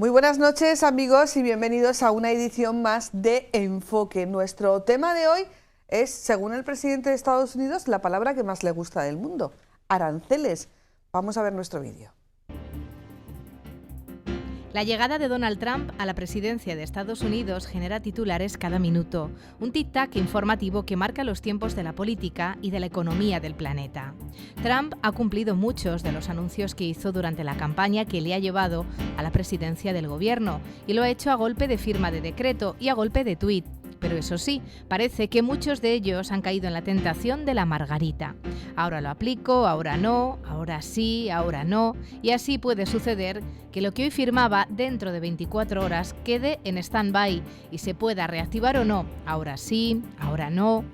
Muy buenas noches, amigos, y bienvenidos a una edición más de Enfoque. Nuestro tema de hoy es, según el presidente de Estados Unidos, la palabra que más le gusta del mundo: aranceles. Vamos a ver nuestro vídeo. La llegada de Donald Trump a la presidencia de Estados Unidos genera titulares cada minuto, un tic-tac informativo que marca los tiempos de la política y de la economía del planeta. Trump ha cumplido muchos de los anuncios que hizo durante la campaña que le ha llevado a la presidencia del gobierno, y lo ha hecho a golpe de firma de decreto y a golpe de tuit. Pero eso sí, parece que muchos de ellos han caído en la tentación de la margarita. Ahora lo aplico, ahora no, ahora sí, ahora no, y así puede suceder que lo que hoy firmaba dentro de 24 horas quede en stand-by y se pueda reactivar o no, ahora sí, ahora no.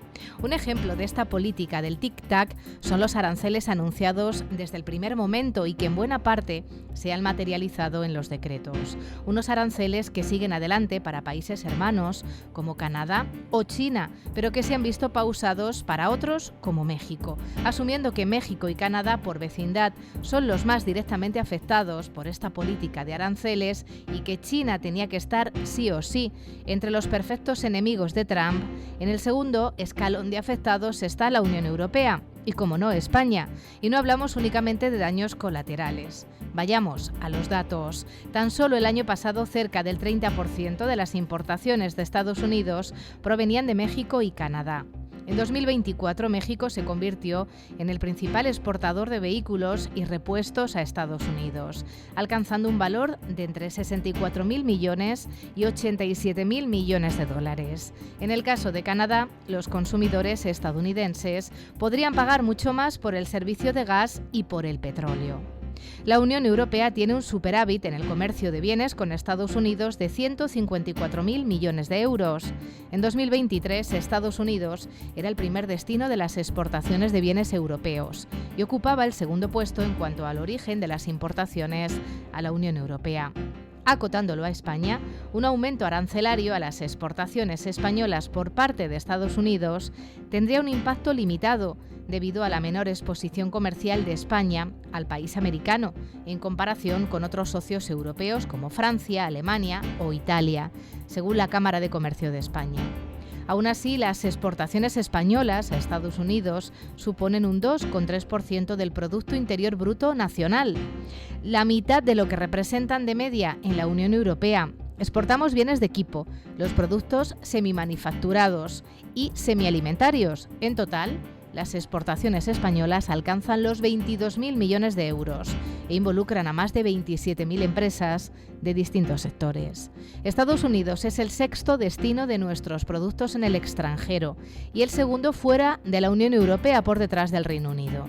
Un ejemplo de esta política del tic-tac son los aranceles anunciados desde el primer momento y que en buena parte se han materializado en los decretos. Unos aranceles que siguen adelante para países hermanos como Canadá o China, pero que se han visto pausados para otros como México, asumiendo que México y Canadá por vecindad son los más directamente afectados por esta política de aranceles y que China tenía que estar sí o sí entre los perfectos enemigos de Trump. En el segundo escalón de afectados está la Unión Europea y, como no, España. Y no hablamos únicamente de daños colaterales. Vayamos a los datos. Tan solo el año pasado cerca del 30% de las importaciones de Estados Unidos provenían de México y Canadá. En 2024, México se convirtió en el principal exportador de vehículos y repuestos a Estados Unidos, alcanzando un valor de entre 64.000 millones y 87.000 millones de dólares. En el caso de Canadá, los consumidores estadounidenses podrían pagar mucho más por el servicio de gas y por el petróleo. La Unión Europea tiene un superávit en el comercio de bienes con Estados Unidos de 154.000 millones de euros. En 2023, Estados Unidos era el primer destino de las exportaciones de bienes europeos y ocupaba el segundo puesto en cuanto al origen de las importaciones a la Unión Europea. Acotándolo a España, un aumento arancelario a las exportaciones españolas por parte de Estados Unidos tendría un impacto limitado debido a la menor exposición comercial de España al país americano, en comparación con otros socios europeos como Francia, Alemania o Italia, según la Cámara de Comercio de España. Aún así, las exportaciones españolas a Estados Unidos suponen un 2,3% del Producto Interior Bruto nacional, la mitad de lo que representan de media en la Unión Europea. Exportamos bienes de equipo, los productos semimanufacturados y semialimentarios. En total, las exportaciones españolas alcanzan los 22.000 millones de euros e involucran a más de 27.000 empresas de distintos sectores. Estados Unidos es el sexto destino de nuestros productos en el extranjero y el segundo fuera de la Unión Europea, por detrás del Reino Unido.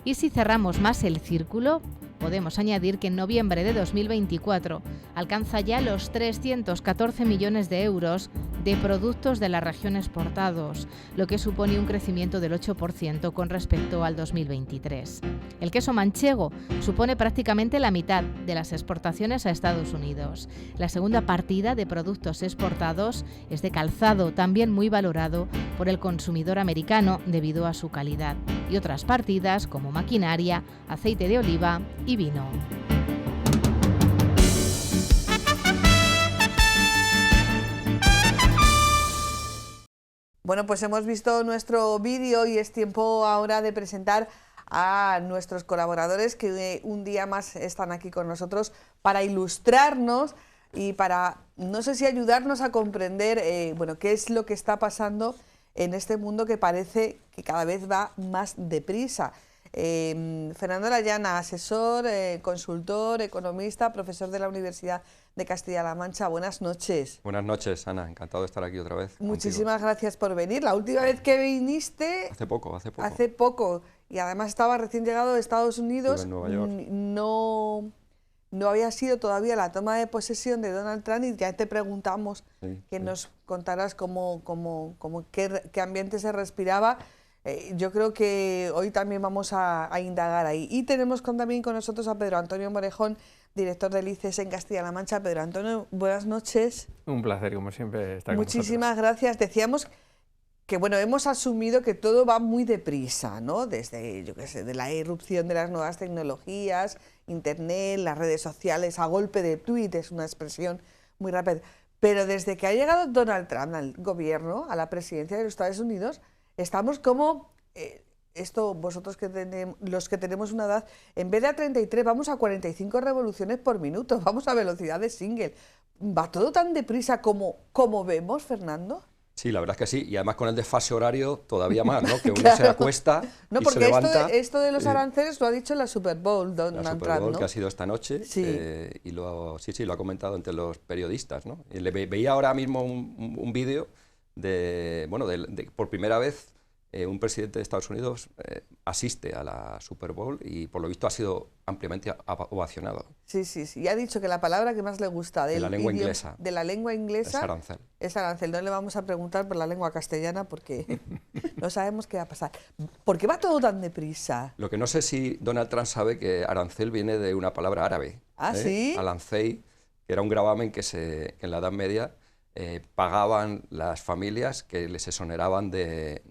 Y si cerramos más el círculo, podemos añadir que en noviembre de 2024 alcanza ya los 314 millones de euros de productos de la región exportados, lo que supone un crecimiento del 8% con respecto al 2023. El queso manchego supone prácticamente la mitad de las exportaciones a Estados Unidos. La segunda partida de productos exportados es de calzado, también muy valorado por el consumidor americano debido a su calidad, y otras partidas como maquinaria, aceite de oliva y vino. Bueno, pues hemos visto nuestro vídeo y es tiempo ahora de presentar a nuestros colaboradores que un día más están aquí con nosotros para ilustrarnos y para, no sé si ayudarnos a comprender qué es lo que está pasando en este mundo que parece que cada vez va más deprisa. Fernando Layana, asesor, consultor, economista, profesor de la Universidad de Castilla-La Mancha. Buenas noches. Buenas noches, Ana. Encantado de estar aquí otra vez. Muchísimas gracias por venir. La última vez que viniste... Hace poco. Hace poco. Y además estaba recién llegado de Estados Unidos. Estuve en Nueva York. No había sido todavía la toma de posesión de Donald Trump y ya te preguntamos nos contaras qué ambiente se respiraba. Yo creo que hoy también vamos a indagar ahí. Y tenemos también con nosotros a Pedro Antonio Morejón, director del ICES en Castilla-La Mancha. Pedro Antonio, buenas noches. Un placer, como siempre, estar con vosotros. Muchísimas gracias. Decíamos que bueno, hemos asumido que todo va muy deprisa, ¿no? Desde, yo qué sé, de la irrupción de las nuevas tecnologías, Internet, las redes sociales, a golpe de tuit, es una expresión muy rápida. Pero desde que ha llegado Donald Trump al gobierno, a la presidencia de los Estados Unidos, estamos como, esto vosotros los que tenemos una edad, en vez de a 33 vamos a 45 revoluciones por minuto, vamos a velocidad de single. ¿Va todo tan deprisa como vemos, Fernando? Sí, la verdad es que sí, y además con el desfase horario todavía más, ¿no? Que uno Claro. se acuesta No, y porque se levanta. esto de los aranceles lo ha dicho en la Super Bowl, Donald La Super Trump, Bowl ¿no? que ha sido esta noche, Sí. y sí, lo ha comentado entre los periodistas, ¿no? Y veía ahora mismo un vídeo por primera vez un presidente de Estados Unidos asiste a la Super Bowl y por lo visto ha sido ampliamente ovacionado. Sí, sí, sí. Y ha dicho que la palabra que más le gusta De la lengua inglesa. De la lengua inglesa Es arancel. es arancel. No le vamos a preguntar por la lengua castellana porque no sabemos qué va a pasar. ¿Por qué va todo tan deprisa? Lo que no sé si Donald Trump sabe que arancel viene de una palabra árabe. ¿Ah, sí? Alancei, que era un gravamen que en la Edad Media pagaban las familias que les exoneraban de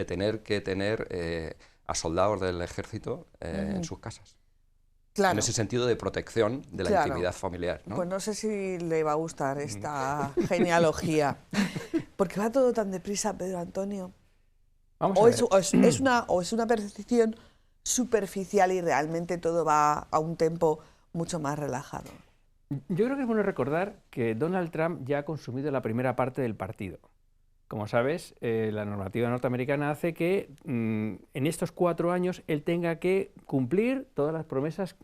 tener que tener a soldados del ejército en sus casas. Claro. En ese sentido de protección de la intimidad familiar, ¿no? Pues no sé si le va a gustar esta genealogía. ¿Por qué va todo tan deprisa, Pedro Antonio? Vamos a ver. Es una percepción superficial y realmente todo va a un tempo mucho más relajado. Yo creo que es bueno recordar que Donald Trump ya ha consumido la primera parte del partido. Como sabes, la normativa norteamericana hace que en estos 4 años él tenga que cumplir todas las promesas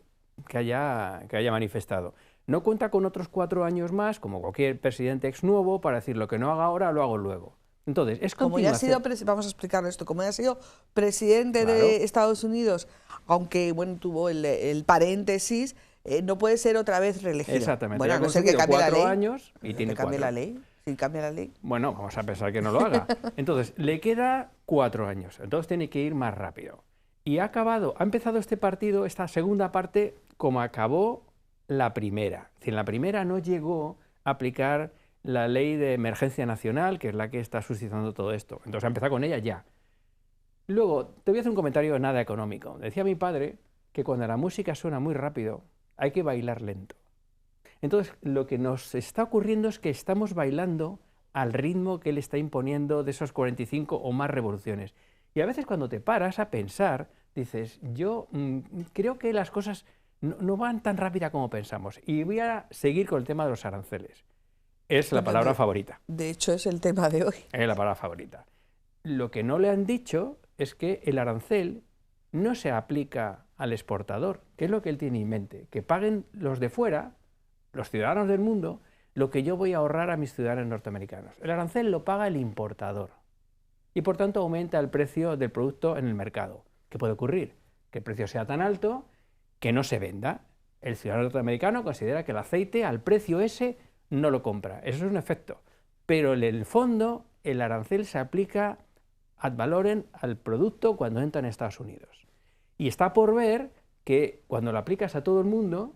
que haya manifestado. No cuenta con otros 4 años más, como cualquier presidente ex nuevo, para decir lo que no haga ahora, lo hago luego. Entonces, es como ya ha sido, vamos a explicar esto, como ya ha sido presidente de Estados Unidos, aunque bueno tuvo el paréntesis, no puede ser otra vez reelegido. Exactamente. Bueno, ya a no ser que cambie la ley. 4 años y tiene 4. Cambie la ley. Si cambia la ley. Bueno, vamos a pensar que no lo haga. Entonces, le queda 4 años. Entonces tiene que ir más rápido. Y ha empezado este partido, esta segunda parte, como acabó la primera. Es decir, la primera no llegó a aplicar la ley de emergencia nacional, que es la que está suscitando todo esto. Entonces ha empezado con ella ya. Luego, te voy a hacer un comentario nada económico. Decía mi padre que cuando la música suena muy rápido, hay que bailar lento. Entonces, lo que nos está ocurriendo es que estamos bailando al ritmo que él está imponiendo de esos 45 o más revoluciones. Y a veces cuando te paras a pensar, dices, yo creo que las cosas no van tan rápida como pensamos. Y voy a seguir con el tema de los aranceles. Es la palabra favorita. De hecho, es el tema de hoy. Es la palabra favorita. Lo que no le han dicho es que el arancel no se aplica al exportador, que es lo que él tiene en mente, que paguen los de fuera, los ciudadanos del mundo, lo que yo voy a ahorrar a mis ciudadanos norteamericanos. El arancel lo paga el importador y por tanto aumenta el precio del producto en el mercado. ¿Qué puede ocurrir? Que el precio sea tan alto que no se venda. El ciudadano norteamericano considera que el aceite al precio ese no lo compra. Eso es un efecto. Pero en el fondo el arancel se aplica ad valorem al producto cuando entra en Estados Unidos. Y está por ver que cuando lo aplicas a todo el mundo,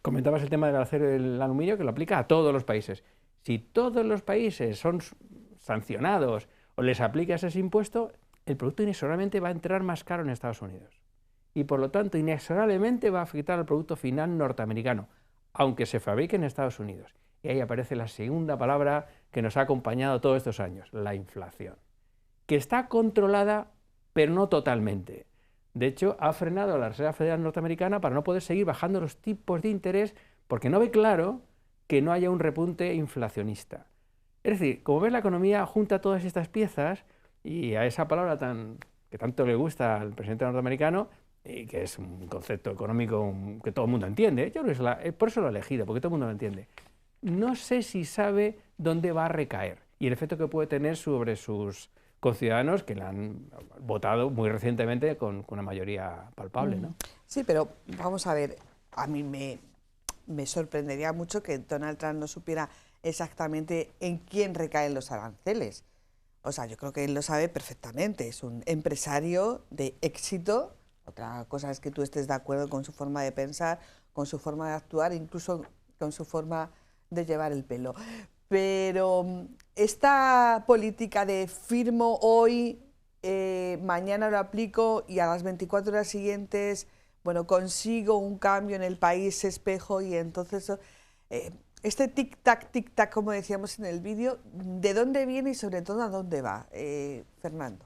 comentabas el tema del acero y el aluminio, que lo aplica a todos los países. Si todos los países son sancionados o les aplicas ese impuesto, el producto inexorablemente va a entrar más caro en Estados Unidos. Y por lo tanto, inexorablemente va a afectar al producto final norteamericano, aunque se fabrique en Estados Unidos. Y ahí aparece la segunda palabra que nos ha acompañado todos estos años, la inflación, que está controlada, pero no totalmente. De hecho, ha frenado a la Reserva Federal norteamericana para no poder seguir bajando los tipos de interés porque no ve claro que no haya un repunte inflacionista. Es decir, como ves, la economía junta todas estas piezas y a esa palabra que tanto le gusta al presidente norteamericano, y que es un concepto económico que todo el mundo entiende, yo creo que por eso lo he elegido, porque todo el mundo lo entiende. No sé si sabe dónde va a recaer y el efecto que puede tener sobre sus conciudadanos que la han votado muy recientemente con una mayoría palpable, ¿no? Sí, pero vamos a ver, a mí me sorprendería mucho que Donald Trump no supiera exactamente en quién recaen los aranceles. O sea, yo creo que él lo sabe perfectamente, es un empresario de éxito. Otra cosa es que tú estés de acuerdo con su forma de pensar, con su forma de actuar, incluso con su forma de llevar el pelo. pero esta política de firmo hoy, mañana lo aplico y a las 24 horas siguientes, bueno, consigo un cambio en el país, espejo, y entonces este tic-tac, como decíamos en el vídeo, ¿de dónde viene y sobre todo a dónde va? Fernando.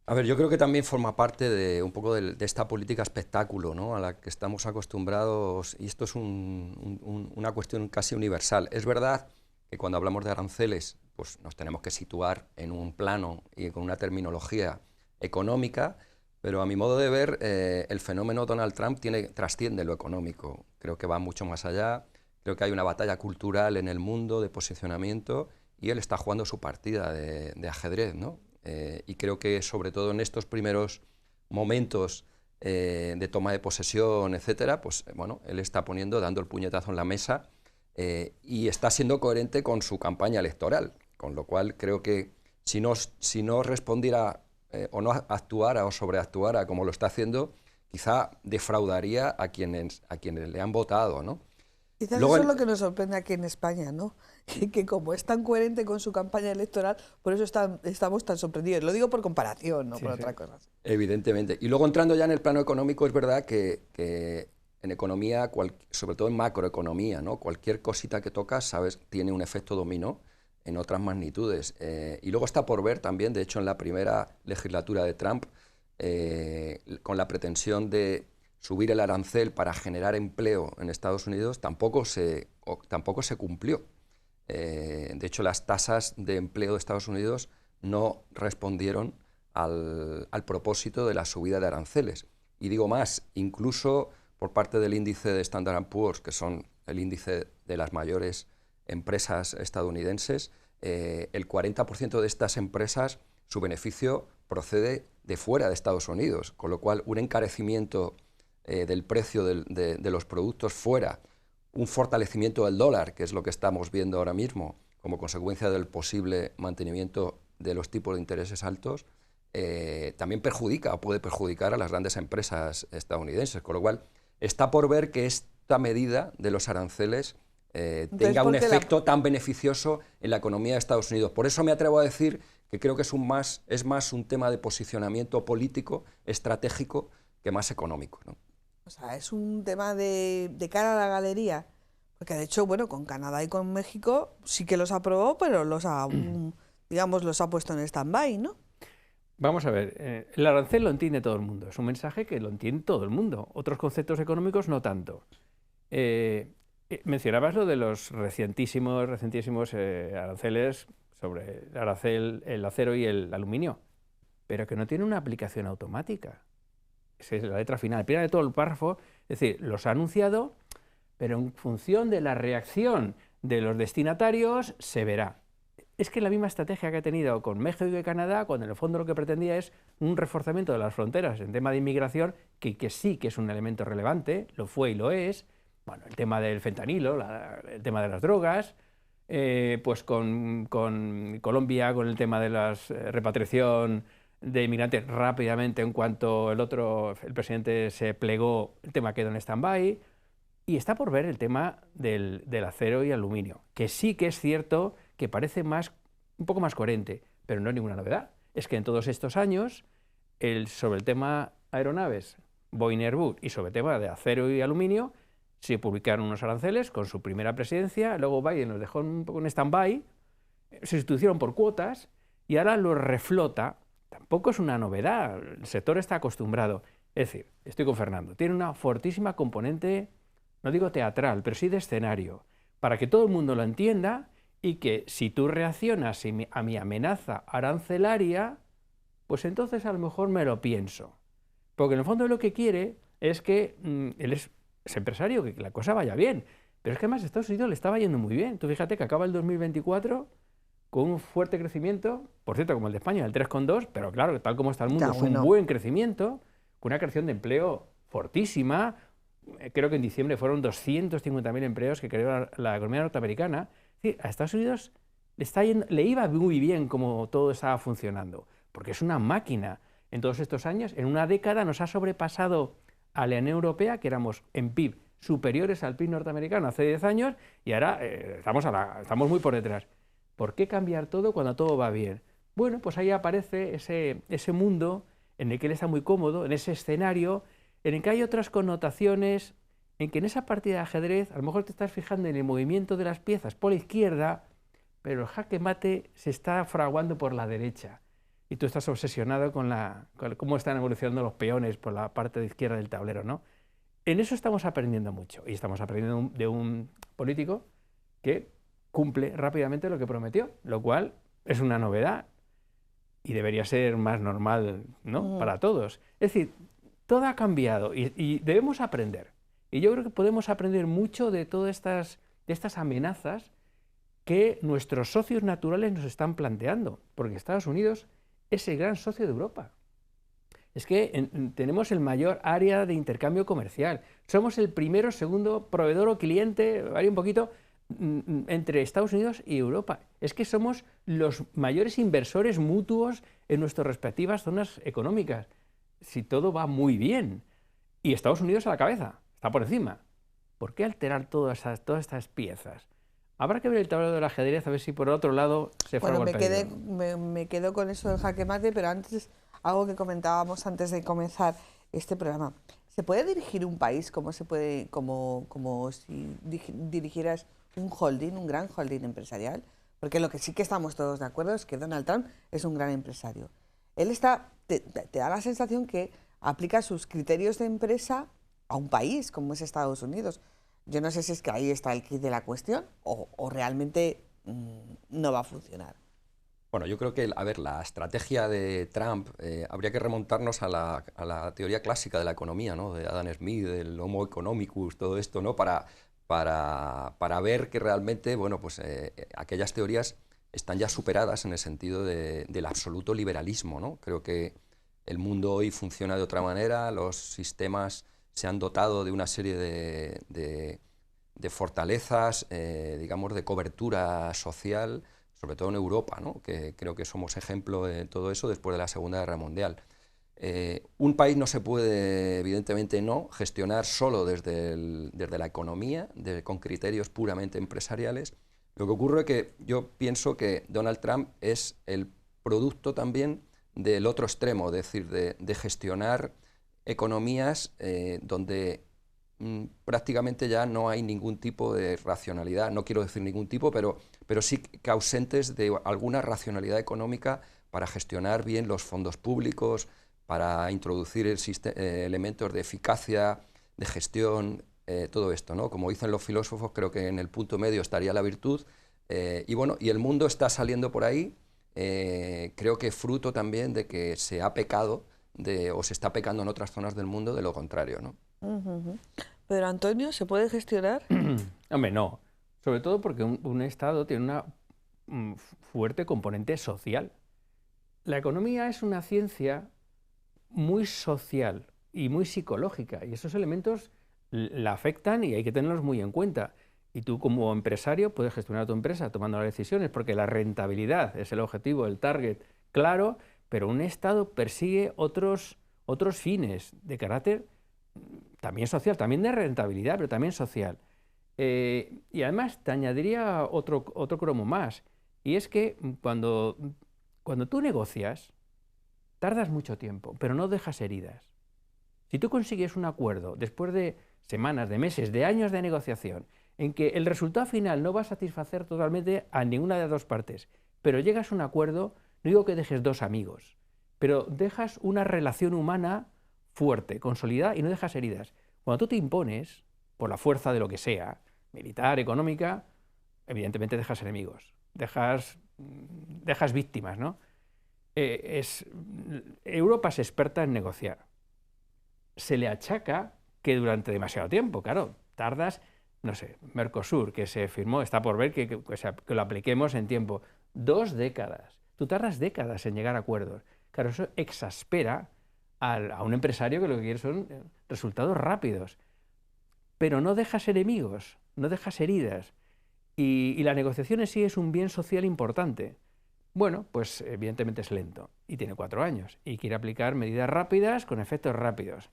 A ver, yo creo que también forma parte de un poco de esta política espectáculo, ¿no?, a la que estamos acostumbrados, y esto es una cuestión casi universal. Es verdad que cuando hablamos de aranceles, pues nos tenemos que situar en un plano y con una terminología económica, pero a mi modo de ver, el fenómeno Donald Trump trasciende lo económico. Creo que va mucho más allá, creo que hay una batalla cultural en el mundo de posicionamiento y él está jugando su partida de ajedrez, ¿no? Y creo que sobre todo en estos primeros momentos de toma de posesión, etcétera, pues bueno, él está dando el puñetazo en la mesa y está siendo coherente con su campaña electoral, con lo cual creo que si no respondiera o no actuara o sobreactuara como lo está haciendo, quizá defraudaría a quienes le han votado, ¿no? Quizás eso es lo que nos sorprende aquí en España, ¿no? Que como es tan coherente con su campaña electoral, por eso estamos tan sorprendidos. Lo digo por comparación, no por otra cosa. Evidentemente. Y luego entrando ya en el plano económico, es verdad que en economía, sobre todo en macroeconomía, ¿no?, cualquier cosita que tocas, sabes, tiene un efecto dominó en otras magnitudes. Y luego está por ver también, de hecho en la primera legislatura de Trump, con la pretensión de subir el arancel para generar empleo en Estados Unidos, tampoco se cumplió. De hecho, las tasas de empleo de Estados Unidos no respondieron al propósito de la subida de aranceles. Y digo más, incluso por parte del índice de Standard & Poor's, que son el índice de las mayores empresas estadounidenses, el 40% de estas empresas, su beneficio procede de fuera de Estados Unidos, con lo cual un encarecimiento del precio de los productos fuera, un fortalecimiento del dólar, que es lo que estamos viendo ahora mismo como consecuencia del posible mantenimiento de los tipos de intereses altos, también perjudica o puede perjudicar a las grandes empresas estadounidenses, con lo cual está por ver que esta medida de los aranceles tenga un efecto tan beneficioso en la economía de Estados Unidos. Por eso me atrevo a decir que creo que es más un tema de posicionamiento político, estratégico, que más económico, ¿no? O sea, es un tema de cara a la galería, porque de hecho, bueno, con Canadá y con México sí que los aprobó, pero los ha puesto en stand-by, ¿no? Vamos a ver, el arancel lo entiende todo el mundo, es un mensaje que lo entiende todo el mundo, otros conceptos económicos no tanto. Mencionabas lo de los recientísimos aranceles sobre el acero y el aluminio, pero que no tiene una aplicación automática. Esa es la letra final, primera de todo el párrafo, es decir, los ha anunciado, pero en función de la reacción de los destinatarios se verá. Es que la misma estrategia que ha tenido con México y Canadá, cuando en el fondo lo que pretendía es un reforzamiento de las fronteras en tema de inmigración, que sí que es un elemento relevante, lo fue y lo es, bueno, el tema del fentanilo, el tema de las drogas, pues con Colombia, con el tema de la repatriación de inmigrantes rápidamente en cuanto el presidente se plegó, el tema quedó en stand-by, y está por ver el tema del acero y aluminio, que sí que es cierto que parece un poco más coherente, pero no es ninguna novedad. Es que en todos estos años, sobre el tema aeronaves, Boeing y Airbus, y sobre el tema de acero y aluminio, se publicaron unos aranceles con su primera presidencia, luego Biden los dejó un poco en stand-by, se sustituyeron por cuotas, y ahora los reflota. Tampoco es una novedad, el sector está acostumbrado. Es decir, estoy con Fernando, tiene una fortísima componente, no digo teatral, pero sí de escenario, para que todo el mundo lo entienda y que si tú reaccionas a mi amenaza arancelaria, pues entonces a lo mejor me lo pienso. Porque en el fondo lo que quiere es que él es empresario, que la cosa vaya bien. Pero es que además a Estados Unidos le estaba yendo muy bien. Tú fíjate que acaba el 2024 con un fuerte crecimiento, por cierto, como el de España, el 3,2, pero claro, tal como está el mundo, es un buen crecimiento, con una creación de empleo fortísima. Creo que en diciembre fueron 250.000 empleos que creó la economía norteamericana. Es decir, a Estados Unidos le iba muy bien como todo estaba funcionando, porque es una máquina. En todos estos años, en una década, nos ha sobrepasado a la Unión Europea, que éramos en PIB superiores al PIB norteamericano hace 10 años, y ahora estamos muy por detrás. ¿Por qué cambiar todo cuando todo va bien? Bueno, pues ahí aparece ese mundo en el que él está muy cómodo, en ese escenario, en el que hay otras connotaciones, en que en esa partida de ajedrez a lo mejor te estás fijando en el movimiento de las piezas por la izquierda, pero el jaque mate se está fraguando por la derecha. Y tú estás obsesionado con cómo están evolucionando los peones por la parte de izquierda del tablero, ¿no? En eso estamos aprendiendo mucho. Y estamos aprendiendo de un político que cumple rápidamente lo que prometió, lo cual es una novedad y debería ser más normal, ¿no? Para todos. Es decir, todo ha cambiado y debemos aprender. Y yo creo que podemos aprender mucho de todas estas amenazas que nuestros socios naturales nos están planteando, porque Estados Unidos es el gran socio de Europa. Es que tenemos el mayor área de intercambio comercial. Somos el primero, segundo proveedor o cliente, varía un poquito, entre Estados Unidos y Europa. Es que somos los mayores inversores mutuos en nuestras respectivas zonas económicas. Si todo va muy bien. Y Estados Unidos a la cabeza, está por encima. ¿Por qué alterar todas estas piezas? Habrá que ver el tablero del ajedrez a ver si por otro lado se fragua el peligro. Me quedo con eso del jaque mate, pero antes, algo que comentábamos antes de comenzar este programa. ¿Se puede dirigir un país como si dirigieras un holding, un gran holding empresarial? Porque lo que sí que estamos todos de acuerdo es que Donald Trump es un gran empresario. Él te da la sensación que aplica sus criterios de empresa a un país como es Estados Unidos. Yo no sé si es que ahí está el quid de la cuestión o realmente no va a funcionar. Bueno, yo creo que, a ver, la estrategia de Trump, habría que remontarnos a la teoría clásica de la economía, ¿no? De Adam Smith, del Homo economicus, todo esto, ¿no? Para ver que realmente, bueno, pues aquellas teorías están ya superadas en el sentido del absoluto liberalismo, ¿no? Creo que el mundo hoy funciona de otra manera, los sistemas se han dotado de una serie de fortalezas, digamos, de cobertura social, sobre todo en Europa, ¿no? Que creo que somos ejemplo de todo eso después de la Segunda Guerra Mundial. Un país no se puede, evidentemente no, gestionar solo desde la economía, con criterios puramente empresariales. Lo que ocurre es que yo pienso que Donald Trump es el producto también del otro extremo, es decir, de gestionar economías donde prácticamente ya no hay ningún tipo de racionalidad, no quiero decir ningún tipo, pero sí que ausentes de alguna racionalidad económica para gestionar bien los fondos públicos, para introducir elementos de eficacia, de gestión, todo esto, ¿no? Como dicen los filósofos, creo que en el punto medio estaría la virtud, y bueno, y el mundo está saliendo por ahí, creo que fruto también de que se ha pecado, o se está pecando en otras zonas del mundo de lo contrario, ¿no? Pero Antonio, ¿se puede gestionar? Hombre, no. Sobre todo porque un Estado tiene una fuerte componente social. La economía es una ciencia muy social y muy psicológica, y esos elementos la afectan y hay que tenerlos muy en cuenta. Y tú como empresario puedes gestionar tu empresa tomando las decisiones, porque la rentabilidad es el objetivo, el target, claro, pero un Estado persigue otros fines de carácter también social, también de rentabilidad, pero también social. Y además te añadiría otro cromo más, y es que cuando tú negocias, tardas mucho tiempo, pero no dejas heridas. Si tú consigues un acuerdo después de semanas, de meses, de años de negociación, en que el resultado final no va a satisfacer totalmente a ninguna de las dos partes, pero llegas a un acuerdo, no digo que dejes dos amigos, pero dejas una relación humana fuerte, consolidada, y no dejas heridas. Cuando tú te impones, por la fuerza de lo que sea, militar, económica, evidentemente dejas enemigos, dejas víctimas, ¿no? Europa es experta en negociar. Se le achaca que durante demasiado tiempo, claro, tardas, no sé, Mercosur, que se firmó, está por ver que lo apliquemos en tiempo, 2 décadas. Tú tardas décadas en llegar a acuerdos. Claro, eso exaspera a un empresario que lo que quiere son resultados rápidos. Pero no dejas enemigos, no dejas heridas. Y la negociación en sí es un bien social importante. Bueno, pues evidentemente es lento y tiene 4 años y quiere aplicar medidas rápidas con efectos rápidos.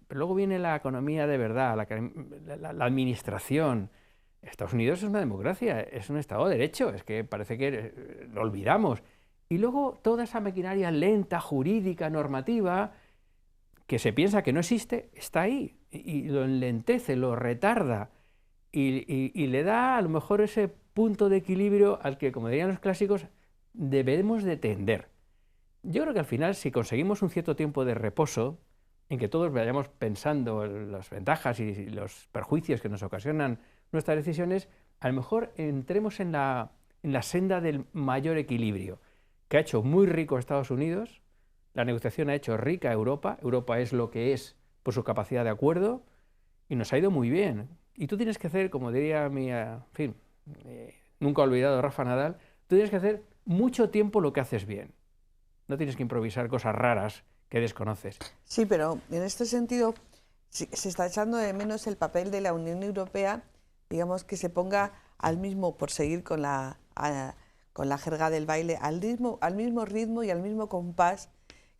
Pero luego viene la economía de verdad, la administración, Estados Unidos es una democracia, es un Estado de Derecho, es que parece que lo olvidamos. Y luego toda esa maquinaria lenta, jurídica, normativa, que se piensa que no existe, está ahí, y lo enlentece, lo retarda, y le da a lo mejor ese punto de equilibrio al que, como dirían los clásicos, debemos de tender. Yo creo que al final, si conseguimos un cierto tiempo de reposo, en que todos vayamos pensando en las ventajas y los perjuicios que nos ocasionan nuestras decisiones, a lo mejor entremos en la senda del mayor equilibrio, que ha hecho muy rico a Estados Unidos, la negociación ha hecho rica a Europa, Europa es lo que es por su capacidad de acuerdo, y nos ha ido muy bien. Y tú tienes que hacer, como diría nunca olvidado Rafa Nadal, tú tienes que hacer mucho tiempo lo que haces bien. No tienes que improvisar cosas raras que desconoces. Sí, pero en este sentido se está echando de menos el papel de la Unión Europea, digamos, que se ponga al mismo, por seguir con la jerga del baile, al mismo ritmo y al mismo compás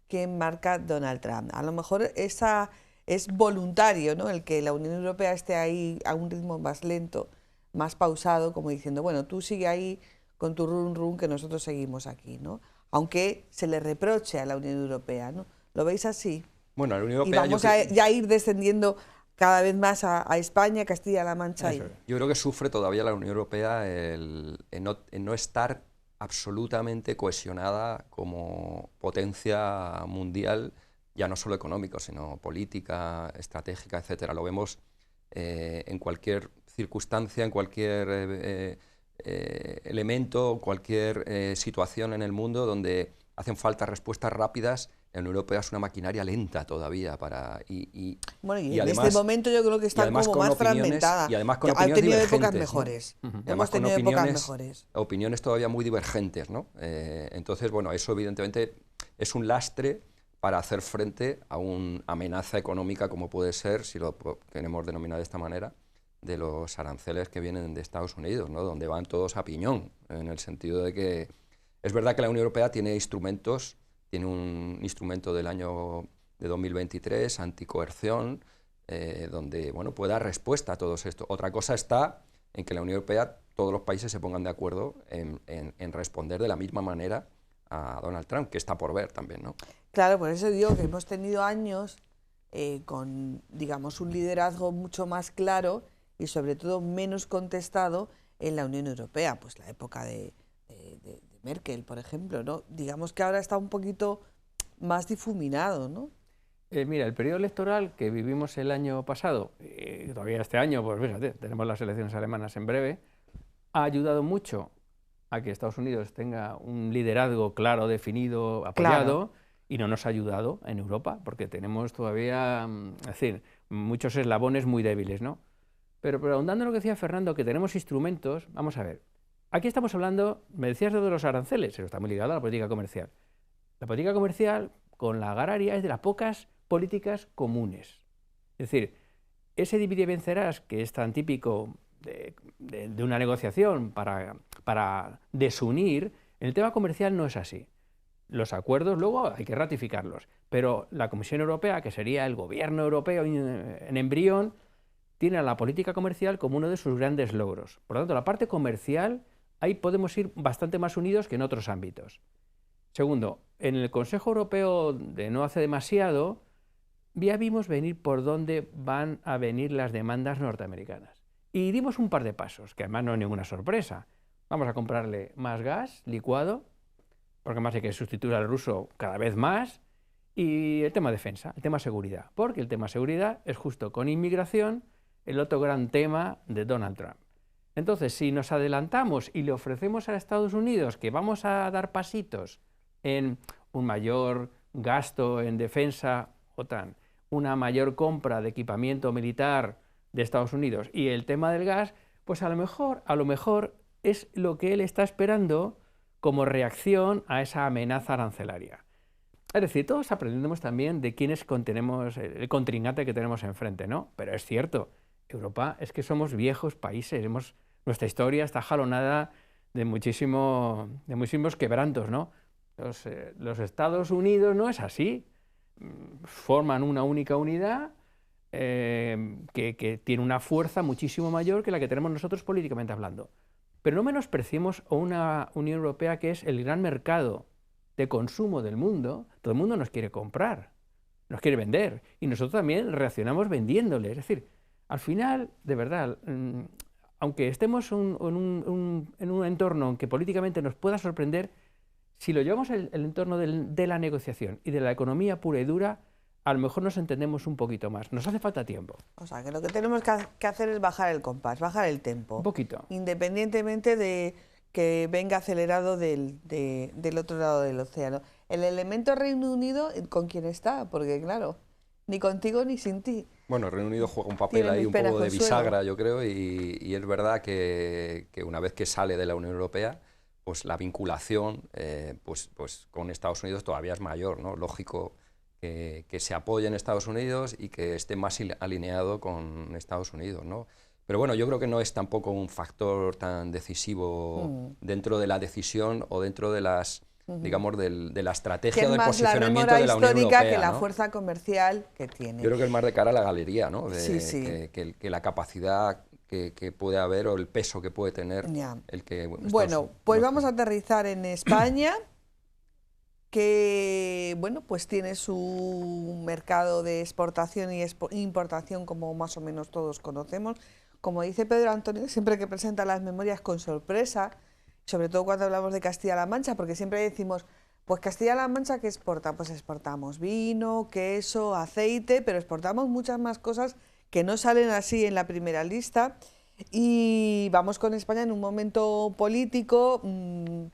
que marca Donald Trump. A lo mejor esa es voluntario, ¿no?, el que la Unión Europea esté ahí a un ritmo más lento, más pausado, como diciendo, bueno, tú sigue ahí con tu run run que nosotros seguimos aquí, ¿no? Aunque se le reproche a la Unión Europea, ¿no? ¿Lo veis así? Bueno, la Unión Europea... Y vamos a ya ir descendiendo cada vez más a España, Castilla-La Mancha. Yo creo que sufre todavía la Unión Europea en no estar absolutamente cohesionada como potencia mundial, ya no solo económico, sino política, estratégica, etcétera. Lo vemos en cualquier circunstancia, en cualquier elemento, cualquier situación en el mundo donde hacen falta respuestas rápidas. La Unión Europea es una maquinaria lenta todavía bueno, y en además, este momento yo creo que está como más fragmentada. Y además con opiniones divergentes, épocas mejores. ¿no? Hemos tenido épocas mejores. Opiniones todavía muy divergentes, ¿no? Entonces, bueno, eso evidentemente es un lastre para hacer frente a una amenaza económica como puede ser, si lo queremos denominar de esta manera, de los aranceles que vienen de Estados Unidos, ¿no?, donde van todos a piñón, en el sentido de que es verdad que la Unión Europea tiene instrumentos, tiene un instrumento del año de 2023, anticoerción, donde bueno, puede dar respuesta a todo esto. Otra cosa está en que la Unión Europea, todos los países se pongan de acuerdo en responder de la misma manera a Donald Trump, que está por ver también, ¿no? Claro, por eso digo que hemos tenido años con, digamos, un liderazgo mucho más claro y sobre todo menos contestado en la Unión Europea, pues la época de Merkel, por ejemplo, ¿no? Digamos que ahora está un poquito más difuminado, ¿no? Mira, el periodo electoral que vivimos el año pasado, todavía este año, pues fíjate, tenemos las elecciones alemanas en breve, ha ayudado mucho a que Estados Unidos tenga un liderazgo claro, definido, apoyado, claro, y no nos ha ayudado en Europa, porque tenemos todavía, es decir, muchos eslabones muy débiles, ¿no? Pero ahondando en lo que decía Fernando, que tenemos instrumentos, vamos a ver, aquí estamos hablando, me decías de los aranceles, pero está muy ligado a la política comercial. La política comercial, con la agraria, es de las pocas políticas comunes. Es decir, ese divide y vencerás, que es tan típico de una negociación para desunir, en el tema comercial no es así. Los acuerdos luego hay que ratificarlos, pero la Comisión Europea, que sería el gobierno europeo en embrión, tiene a la política comercial como uno de sus grandes logros. Por lo tanto, la parte comercial, ahí podemos ir bastante más unidos que en otros ámbitos. Segundo, en el Consejo Europeo de no hace demasiado, ya vimos venir por dónde van a venir las demandas norteamericanas. Y dimos un par de pasos, que además no es ninguna sorpresa. Vamos a comprarle más gas licuado, porque además hay que sustituir al ruso cada vez más, y el tema defensa, el tema seguridad, porque el tema seguridad es justo con inmigración el otro gran tema de Donald Trump. Entonces, si nos adelantamos y le ofrecemos a Estados Unidos que vamos a dar pasitos en un mayor gasto en defensa, OTAN, una mayor compra de equipamiento militar de Estados Unidos y el tema del gas, pues a lo mejor es lo que él está esperando como reacción a esa amenaza arancelaria. Es decir, todos aprendemos también de quiénes contenemos el contrincante que tenemos enfrente, ¿no? Pero es cierto, Europa es que somos viejos países, nuestra historia está jalonada de muchísimos quebrantos, ¿no? Los Estados Unidos no es así, forman una única unidad, que tiene una fuerza muchísimo mayor que la que tenemos nosotros políticamente hablando. Pero no menospreciemos a una Unión Europea que es el gran mercado de consumo del mundo. Todo el mundo nos quiere comprar, nos quiere vender, y nosotros también reaccionamos vendiéndole. Es decir, al final, de verdad, aunque estemos en un entorno que políticamente nos pueda sorprender, si lo llevamos el entorno de la negociación y de la economía pura y dura, a lo mejor nos entendemos un poquito más. Nos hace falta tiempo. O sea, que lo que tenemos que hacer es bajar el compás, bajar el tempo. Un poquito. Independientemente de que venga acelerado del otro lado del océano. El elemento Reino Unido, ¿con quién está? Porque claro, ni contigo ni sin ti. Bueno, el Reino Unido juega un papel ahí un poco de bisagra, yo creo, y es verdad que una vez que sale de la Unión Europea, pues la vinculación pues con Estados Unidos todavía es mayor, ¿no? Lógico que se apoye en Estados Unidos y que esté más alineado con Estados Unidos, ¿no? Pero bueno, yo creo que no es tampoco un factor tan decisivo dentro de la decisión o dentro de las, digamos, de la estrategia del posicionamiento de la Unión Europea, que la ¿no? fuerza comercial que tiene. Yo creo que es más de cara a la galería, ¿no? Sí. Que la capacidad que puede haber o el peso que puede tener el que... Bueno, pues vamos a aterrizar en España, que bueno, pues tiene su mercado de exportación y importación, como más o menos todos conocemos. Como dice Pedro Antonio, siempre que presenta las memorias con sorpresa, sobre todo cuando hablamos de Castilla-La Mancha, porque siempre decimos, pues Castilla-La Mancha, ¿qué exporta? Pues exportamos vino, queso, aceite, pero exportamos muchas más cosas que no salen así en la primera lista. Y vamos con España en un momento político,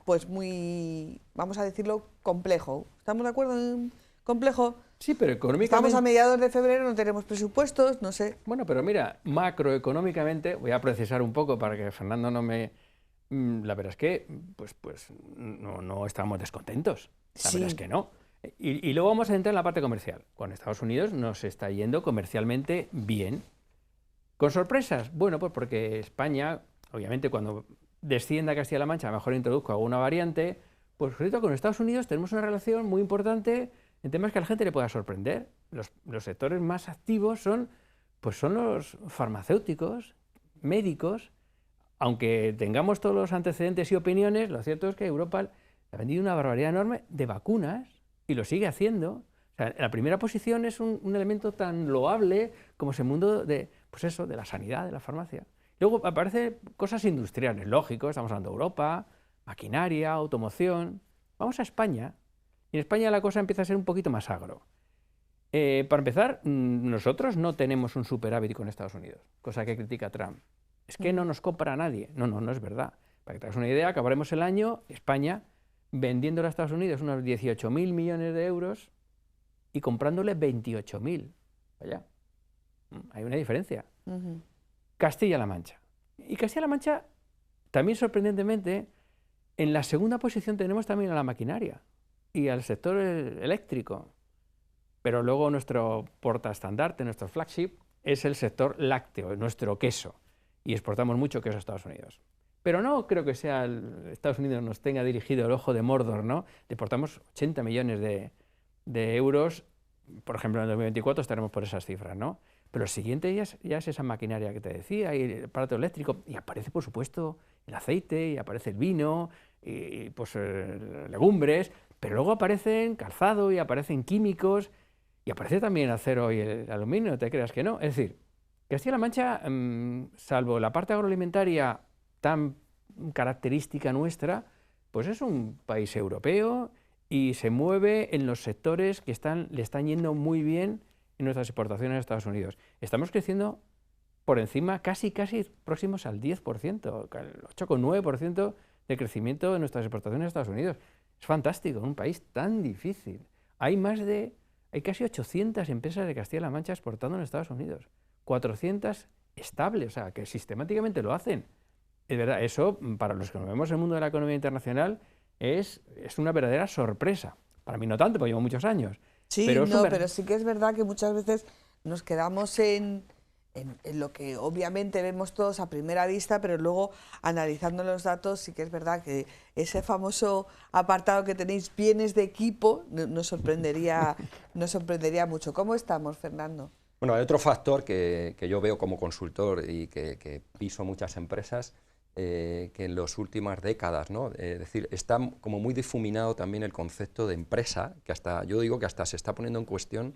pues muy, vamos a decirlo, complejo. ¿Estamos de acuerdo en complejo? Sí, pero económicamente... Estamos a mediados de febrero, no tenemos presupuestos, no sé. Bueno, pero mira, macroeconómicamente, voy a precisar un poco para que Fernando no me... La verdad es que pues no estamos descontentos, la verdad es que no. Y luego vamos a entrar en la parte comercial. Con Estados Unidos nos está yendo comercialmente bien. ¿Con sorpresas? Bueno, pues porque España, obviamente cuando descienda a Castilla-La Mancha, a lo mejor introduzco alguna variante, pues con Estados Unidos tenemos una relación muy importante en temas que a la gente le pueda sorprender. Los sectores más activos son los farmacéuticos, médicos. Aunque tengamos todos los antecedentes y opiniones, lo cierto es que Europa ha vendido una barbaridad enorme de vacunas y lo sigue haciendo. O sea, la primera posición es un elemento tan loable como ese mundo de la sanidad, de la farmacia. Luego aparecen cosas industriales, lógico, estamos hablando de Europa, maquinaria, automoción. Vamos a España, y en España la cosa empieza a ser un poquito más agro. Para empezar, nosotros no tenemos un superávit con Estados Unidos, cosa que critica Trump. Es que no nos compra nadie. No es verdad. Para que te hagas una idea, acabaremos el año, España, vendiéndole a Estados Unidos unos 18.000 millones de euros y comprándole 28.000. Vaya, hay una diferencia. Castilla-La Mancha. Y Castilla-La Mancha, también sorprendentemente, en la segunda posición tenemos también a la maquinaria y al sector eléctrico. Pero luego nuestro portaestandarte, nuestro flagship, es el sector lácteo, nuestro queso. Y exportamos mucho queso a Estados Unidos. Pero no creo que Estados Unidos nos tenga dirigido el ojo de Mordor, ¿no? Exportamos 80 millones de euros, por ejemplo, en el 2024 estaremos por esas cifras, ¿no? Pero el siguiente ya es esa maquinaria que te decía, y el aparato eléctrico, y aparece, por supuesto, el aceite, y aparece el vino, y pues legumbres, pero luego aparecen calzado, y aparecen químicos, y aparece también el acero y el aluminio, no te creas que no. Es decir, Castilla-La Mancha, salvo la parte agroalimentaria tan característica nuestra, pues es un país europeo y se mueve en los sectores que le están yendo muy bien en nuestras exportaciones a Estados Unidos. Estamos creciendo por encima, casi próximos al 10%, el 8,9% de crecimiento de nuestras exportaciones a Estados Unidos. Es fantástico, un país tan difícil. Hay casi 800 empresas de Castilla-La Mancha exportando en Estados Unidos. 400 estables, o sea, que sistemáticamente lo hacen. Es verdad, eso, para los que nos vemos en el mundo de la economía internacional, es una verdadera sorpresa. Para mí no tanto, porque llevo muchos años. Sí, pero sí que es verdad que muchas veces nos quedamos en lo que obviamente vemos todos a primera vista, pero luego analizando los datos sí que es verdad que ese famoso apartado que tenéis, bienes de equipo, nos sorprendería mucho. ¿Cómo estamos, Fernando? Bueno, hay otro factor que yo veo como consultor y que piso muchas empresas, que en las últimas décadas, ¿no? Es decir, está como muy difuminado también el concepto de empresa, que hasta, yo digo que hasta se está poniendo en cuestión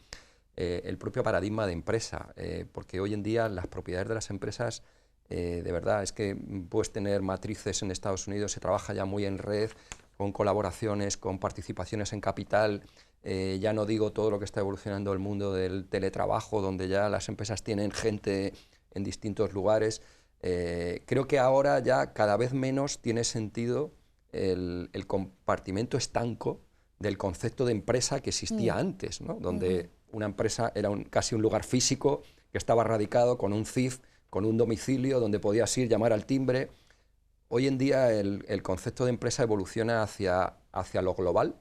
el propio paradigma de empresa, porque hoy en día las propiedades de las empresas, de verdad, es que puedes tener matrices en Estados Unidos, se trabaja ya muy en red, con colaboraciones, con participaciones en capital. Ya no digo todo lo que está evolucionando el mundo del teletrabajo, donde ya las empresas tienen gente en distintos lugares. Creo que ahora ya cada vez menos tiene sentido el compartimento estanco del concepto de empresa que existía antes, ¿no? Donde una empresa era casi un lugar físico que estaba radicado con un CIF, con un domicilio donde podías ir, llamar al timbre. Hoy en día el concepto de empresa evoluciona hacia lo global,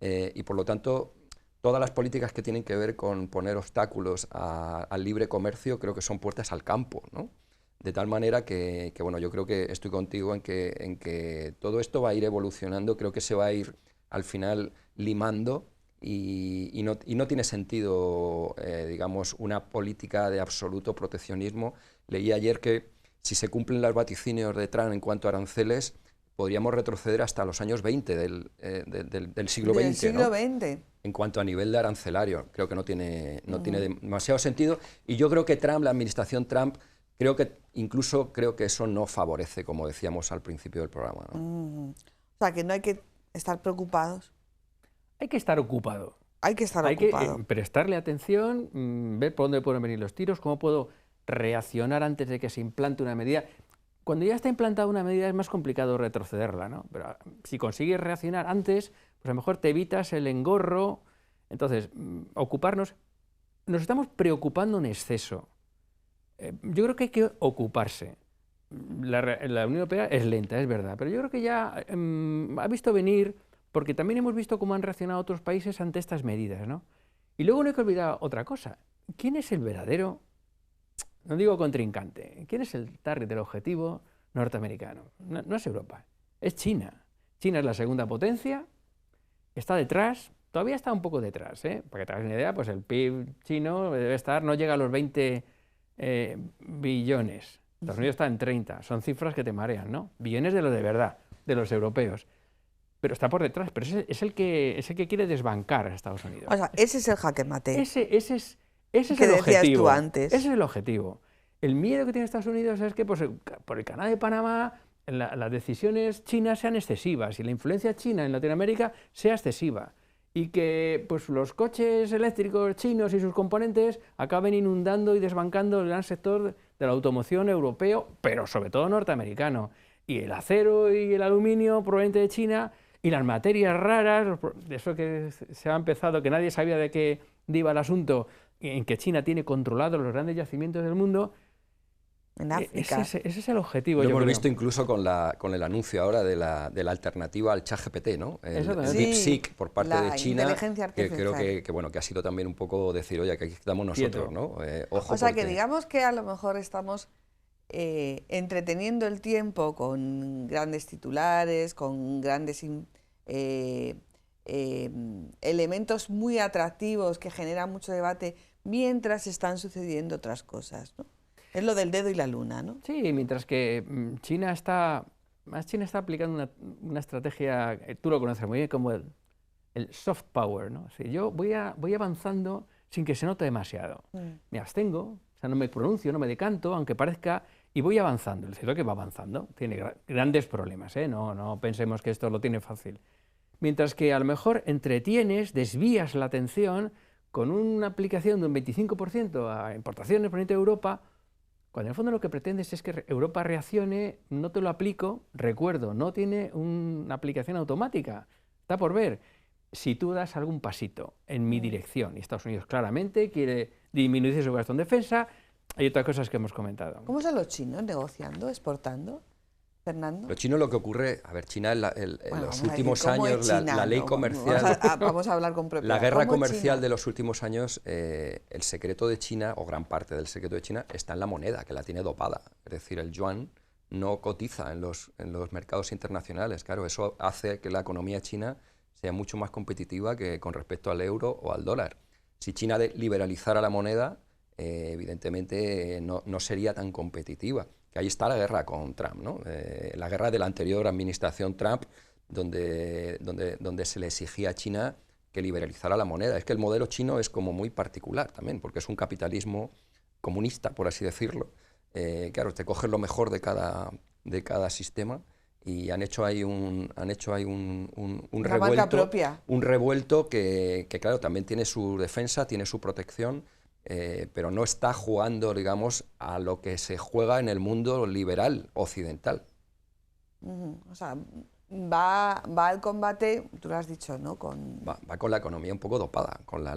y por lo tanto todas las políticas que tienen que ver con poner obstáculos al libre comercio creo que son puertas al campo, ¿no? De tal manera que bueno, yo creo que estoy contigo en que todo esto va a ir evolucionando, creo que se va a ir al final limando y no tiene sentido, digamos, una política de absoluto proteccionismo. Leí ayer que si se cumplen los vaticinios de Trump en cuanto a aranceles, podríamos retroceder hasta los años 20 del siglo XX. Del siglo ¿no? XX. En cuanto a nivel de arancelario, creo que no tiene demasiado sentido. Y yo creo que Trump, la administración Trump, creo que eso no favorece, como decíamos al principio del programa, ¿no? O sea, que no hay que estar preocupados. Hay que estar ocupado. Hay que estar Hay ocupado. que prestarle atención, ver por dónde pueden venir los tiros, cómo puedo reaccionar antes de que se implante una medida. Cuando ya está implantada una medida es más complicado retrocederla, ¿no? Pero si consigues reaccionar antes, pues a lo mejor te evitas el engorro. Entonces, ocuparnos. Nos estamos preocupando en exceso. Yo creo que hay que ocuparse. La Unión Europea es lenta, es verdad, pero yo creo que ya ha visto venir, porque también hemos visto cómo han reaccionado otros países ante estas medidas, ¿no? Y luego no hay que olvidar otra cosa. ¿Quién es el verdadero, no digo contrincante, quién es el target del objetivo norteamericano? No es Europa, es China. China es la segunda potencia, está detrás, todavía está un poco detrás, ¿eh? Para que te hagas una idea, pues el PIB chino debe estar, no llega a los 20 billones. Estados Unidos está en 30, son cifras que te marean, ¿no? Billones de los de verdad, de los europeos. Pero está por detrás, pero es el que quiere desbancar a Estados Unidos. O sea, ese es el jaque mate. Ese es que el decías objetivo. tú antes. Ese es el objetivo. El miedo que tiene Estados Unidos es que pues, por el canal de Panamá las decisiones chinas sean excesivas y la influencia china en Latinoamérica sea excesiva. Y que pues, los coches eléctricos chinos y sus componentes acaben inundando y desbancando el gran sector de la automoción europeo, pero sobre todo norteamericano. Y el acero y el aluminio proveniente de China y las materias raras, de eso que se ha empezado, que nadie sabía de qué iba el asunto, en que China tiene controlados los grandes yacimientos del mundo. En África. Ese es el objetivo. Lo hemos creo. visto incluso con el anuncio ahora de la alternativa al ChatGPT, ¿no? El Sí, DeepSeek por parte de China, inteligencia que artificial. creo que, bueno, que ha sido también un poco decir, oye, que aquí estamos nosotros, ¿no? Ojo, O sea, porque que digamos que a lo mejor estamos entreteniendo el tiempo con grandes titulares, con grandes elementos muy atractivos que generan mucho debate, mientras están sucediendo otras cosas, ¿no? Es lo del dedo y la luna, ¿no? Sí, mientras que China está aplicando una estrategia, tú lo conoces muy bien, como el soft power, ¿no? O sea, yo voy avanzando sin que se note demasiado. Me abstengo, o sea, no me pronuncio, no me decanto, aunque parezca, y voy avanzando. El cierto es que va avanzando, tiene grandes problemas, ¿eh? No pensemos que esto lo tiene fácil. Mientras que a lo mejor entretienes, desvías la atención con una aplicación de un 25% a importaciones provenientes de Europa, cuando en el fondo lo que pretendes es que Europa reaccione, no te lo aplico, recuerdo, no tiene una aplicación automática, está por ver. Si tú das algún pasito en mi dirección, y Estados Unidos claramente quiere disminuir su gasto en defensa, hay otras cosas que hemos comentado. ¿Cómo son los chinos negociando, exportando, Fernando? Los chinos lo que ocurre, a ver, China en los últimos ¿cómo es años, China? la ley No, comercial, vamos a hablar con propiedad. la guerra ¿Cómo comercial China? de los últimos años, el secreto de China, o gran parte del secreto de China, está en la moneda, que la tiene dopada. Es decir, el yuan no cotiza en los mercados internacionales. Claro, eso hace que la economía china sea mucho más competitiva que con respecto al euro o al dólar. Si China liberalizara la moneda, evidentemente no sería tan competitiva. Que ahí está la guerra con Trump, ¿no? La guerra de la anterior administración Trump, donde se le exigía a China que liberalizara la moneda. Es que el modelo chino es como muy particular también, porque es un capitalismo comunista, por así decirlo. Claro, te coges lo mejor de cada sistema y han hecho ahí un revuelto que, claro, también tiene su defensa, tiene su protección, pero no está jugando, digamos, a lo que se juega en el mundo liberal occidental. O sea, va al combate, tú lo has dicho, ¿no? Va con la economía un poco dopada, con la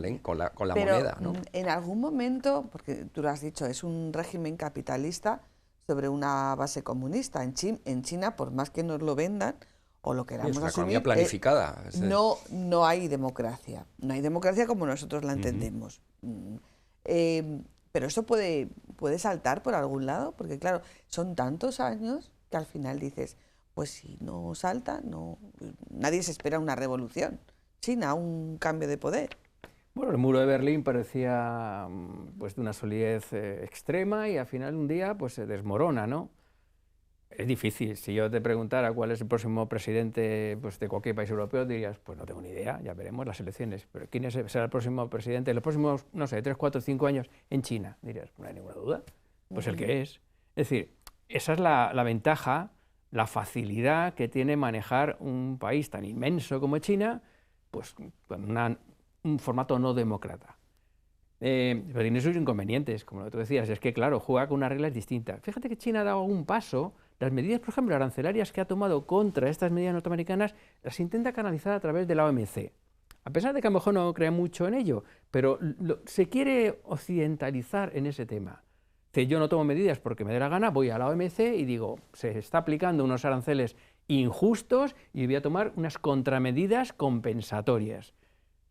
pero, moneda, ¿no? En algún momento, porque tú lo has dicho, es un régimen capitalista sobre una base comunista. En China, por más que nos lo vendan o lo queramos es una asumir, economía planificada. no hay democracia. No hay democracia como nosotros la entendemos. Pero eso puede saltar por algún lado, porque claro, son tantos años que al final dices, pues si no salta, nadie se espera una revolución. China, un cambio de poder. Bueno, el muro de Berlín parecía pues de una solidez extrema y al final un día pues se desmorona, ¿no? Es difícil. Si yo te preguntara cuál es el próximo presidente pues, de cualquier país europeo, dirías, pues no tengo ni idea, ya veremos las elecciones. Pero ¿quién será el próximo presidente en los próximos, no sé, 3, 4, 5 años en China? Dirías, no hay ninguna duda. Pues el que es. Es decir, esa es la ventaja, la facilidad que tiene manejar un país tan inmenso como China, pues con un formato no demócrata. Pero tiene sus inconvenientes, como lo que tú decías, es que claro, juega con unas reglas distintas. Fíjate que China ha dado un paso, las medidas, por ejemplo, arancelarias que ha tomado contra estas medidas norteamericanas, las intenta canalizar a través de la OMC. A pesar de que a lo mejor no crea mucho en ello, pero se quiere occidentalizar en ese tema. Yo no tomo medidas porque me dé la gana, voy a la OMC y digo, se está aplicando unos aranceles injustos y voy a tomar unas contramedidas compensatorias.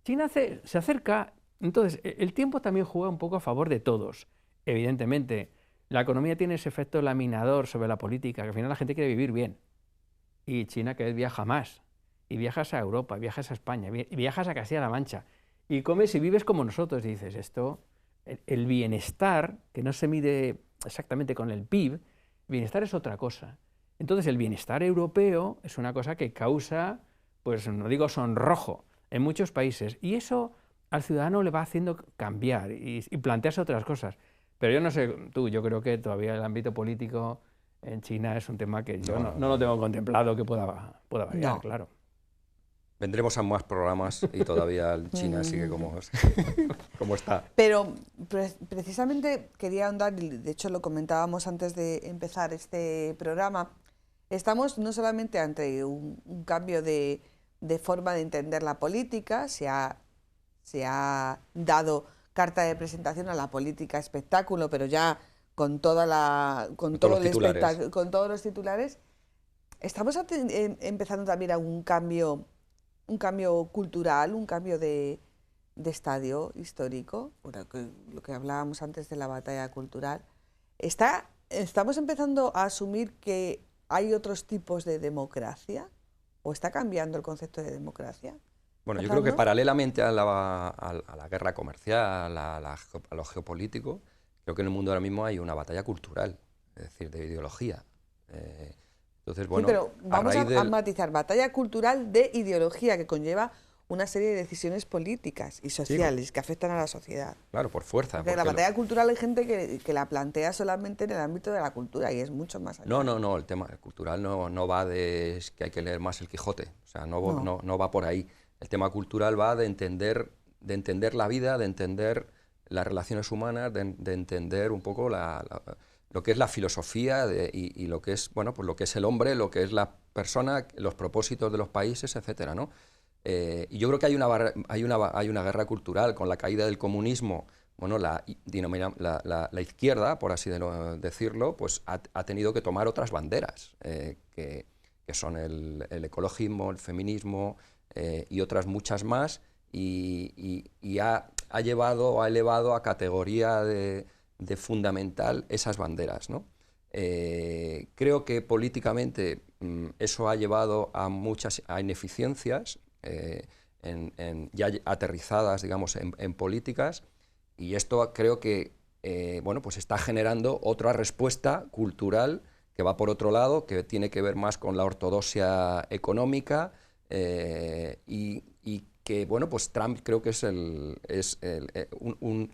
China se acerca, entonces el tiempo también juega un poco a favor de todos. Evidentemente, la economía tiene ese efecto laminador sobre la política, que al final la gente quiere vivir bien. Y China cada vez viaja más. Y viajas a Europa, viajas a España, viajas a Castilla-La Mancha. Y comes y vives como nosotros. Y dices, el bienestar, que no se mide exactamente con el PIB, bienestar es otra cosa. Entonces el bienestar europeo es una cosa que causa, pues no digo sonrojo, en muchos países. Y eso al ciudadano le va haciendo cambiar y plantearse otras cosas. Pero yo no sé, yo creo que todavía el ámbito político en China es un tema que yo no lo tengo contemplado que pueda variar, claro. Vendremos a más programas y todavía China sigue como está. Pero precisamente quería ahondar, y de hecho lo comentábamos antes de empezar este programa, estamos no solamente ante un cambio de forma de entender la política, se ha dado carta de presentación a la política espectáculo, pero ya con todos los titulares, estamos empezando también a un cambio cultural, un cambio de estadio histórico, lo que hablábamos antes de la batalla cultural. ¿Estamos empezando a asumir que hay otros tipos de democracia? ¿O está cambiando el concepto de democracia? Bueno, yo creo que paralelamente a la guerra comercial, a lo geopolítico, creo que en el mundo ahora mismo hay una batalla cultural, es decir, de ideología. Entonces, bueno, sí, pero vamos a matizar, batalla cultural de ideología que conlleva una serie de decisiones políticas y sociales que afectan a la sociedad. Claro, por fuerza. Porque la batalla cultural hay gente que la plantea solamente en el ámbito de la cultura y es mucho más allá. No, el tema cultural no va de que hay que leer más el Quijote, o sea, no va por ahí. El tema cultural va de entender la vida, de entender las relaciones humanas, de entender un poco lo que es la filosofía y lo que es, bueno, pues lo que es el hombre, lo que es la persona, los propósitos de los países, etcétera, ¿no? Y yo creo que hay una guerra cultural con la caída del comunismo. Bueno, la izquierda, por así decirlo, pues ha tenido que tomar otras banderas, que son el ecologismo, el feminismo y otras muchas más, y ha elevado a categoría de fundamental esas banderas, ¿no? Creo que políticamente eso ha llevado a ineficiencias ya aterrizadas, digamos, en políticas, y esto creo que bueno, pues está generando otra respuesta cultural que va por otro lado, que tiene que ver más con la ortodoxia económica y que, bueno, pues Trump creo que es un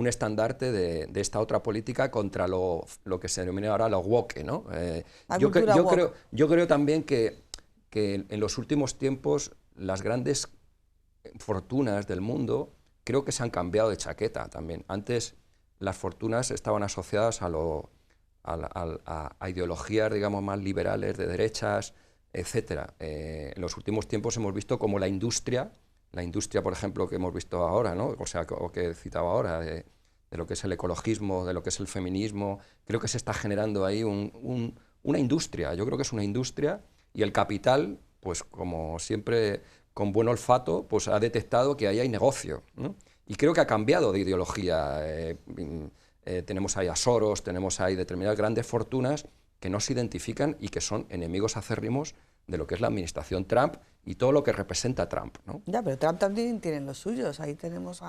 estandarte de esta otra política contra lo que se denomina ahora lo woke, ¿no? Yo creo también que en los últimos tiempos las grandes fortunas del mundo creo que se han cambiado de chaqueta también. Antes las fortunas estaban asociadas a ideologías, digamos, más liberales, de derechas, etcétera. En los últimos tiempos hemos visto como la industria, por ejemplo, que hemos visto ahora, ¿no? O sea, o que citaba ahora, de lo que es el ecologismo, de lo que es el feminismo, creo que se está generando ahí una industria. Yo creo que es una industria y el capital, pues como siempre, con buen olfato, pues ha detectado que ahí hay negocio, ¿no? Y creo que ha cambiado de ideología. Tenemos ahí a Soros, tenemos ahí determinadas grandes fortunas que no se identifican y que son enemigos acérrimos de lo que es la administración Trump y todo lo que representa Trump, ¿no? Ya, pero Trump también tiene los suyos. Ahí tenemos,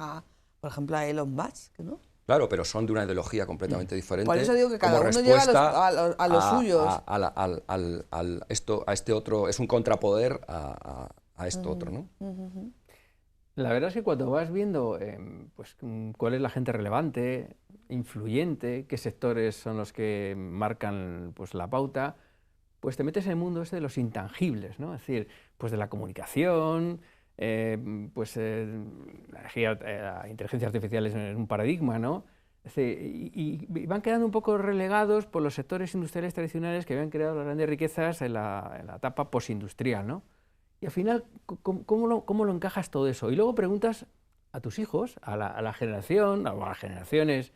por ejemplo, a Elon Musk, ¿no? Claro, pero son de una ideología completamente diferente. Por eso digo que cada uno lleva a los suyos. A este otro, es un contrapoder a esto otro, ¿no? La verdad es que cuando vas viendo pues, cuál es la gente relevante, influyente, qué sectores son los que marcan pues, la pauta, pues te metes en el mundo este de los intangibles, ¿no? Es decir, pues de la comunicación, pues la inteligencia artificial es un paradigma, ¿no? Es decir, y van quedando un poco relegados por los sectores industriales tradicionales que habían creado las grandes riquezas en la etapa postindustrial, ¿no? Y al final, ¿cómo lo encajas todo eso? Y luego preguntas a tus hijos, a la generación, a las generaciones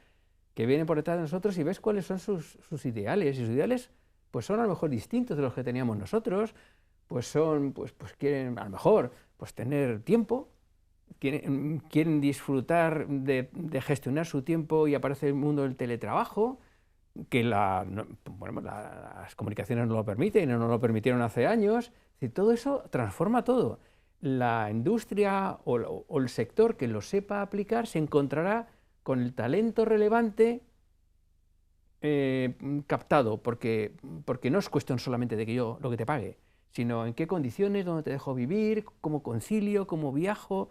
que vienen por detrás de nosotros y ves cuáles son sus ideales. Y sus ideales pues son a lo mejor distintos de los que teníamos nosotros, pues quieren a lo mejor pues tener tiempo, quieren disfrutar de gestionar su tiempo y aparece el mundo del teletrabajo, que las comunicaciones no lo permiten y no lo permitieron hace años. Y todo eso transforma todo. La industria o el sector que lo sepa aplicar se encontrará con el talento relevante captado, porque no es cuestión solamente de que yo lo que te pague, sino en qué condiciones, dónde te dejo vivir, cómo concilio, cómo viajo.